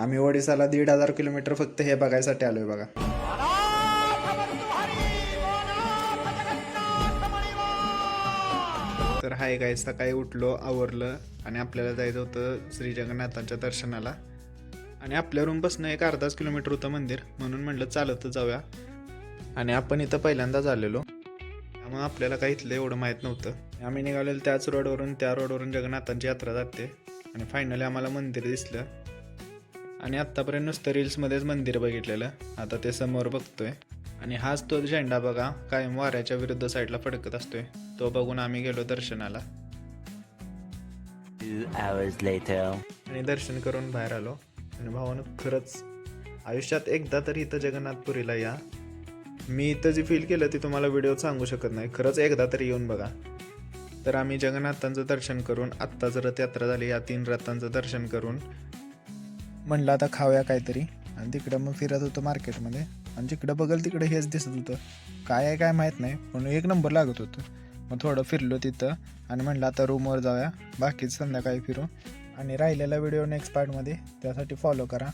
आम्ही ओडिसाला 1,500 किलोमीटर फक्त हे बघायसाठी आलोय बघा. तर हाय काय, सकाळी उठलो, आवरलं आणि आपल्याला जायचं होतं श्री जगन्नाथांच्या दर्शनाला. आणि आपल्या रूमपासून एक अर्धाच किलोमीटर होतं मंदिर, म्हणून म्हटलं चालतच जाऊया. आणि आपण इथं पहिल्यांदाच आलेलो, त्यामुळे आपल्याला काही इथलं एवढं माहीत नव्हतं. आम्ही निघालेलो त्याच रोडवरून, त्या रोडवरून जगन्नाथांची यात्रा जाते. आणि फायनली आम्हाला मंदिर दिसलं. आणि आत्तापर्यंत नुसतं रील्समध्येच मंदिर बघितलेलं, आता ते समोर बघतोय. आणि हाच तो झेंडा बघा, कायम वाऱ्याच्या विरुद्ध साईडला फडकत असतोय. तो बघून आम्ही गेलो दर्शनाला. 2 hours later. आणि दर्शन करून बाहेर आलो. आणि भावानं खरंच आयुष्यात एकदा तरी इथं जगन्नाथपुरीला या. मी इथं जे फील केलं ते तुम्हाला व्हिडिओत सांगू शकत नाही. खरंच एकदा तरी येऊन बघा. तर आम्ही जगन्नाथांचं दर्शन करून, आत्ता जर यात्रा झाली, या 3 रथांचं दर्शन करून म्हणलं आता खाऊया काहीतरी. आणि तिकडं मग फिरत होतो मार्केटमध्ये. आणि जिकडं बघल तिकडं हेच दिसत होतं. काय आहे काय माहीत नाही, पण एक नंबर लागत होतं. मग थोडं फिरलो तिथं आणि म्हणलं आता रूमवर जाऊया, बाकीच संध्याकाळी फिरू. आणि राहिलेला व्हिडिओ नेक्स्ट पार्टमध्ये, त्यासाठी फॉलो करा.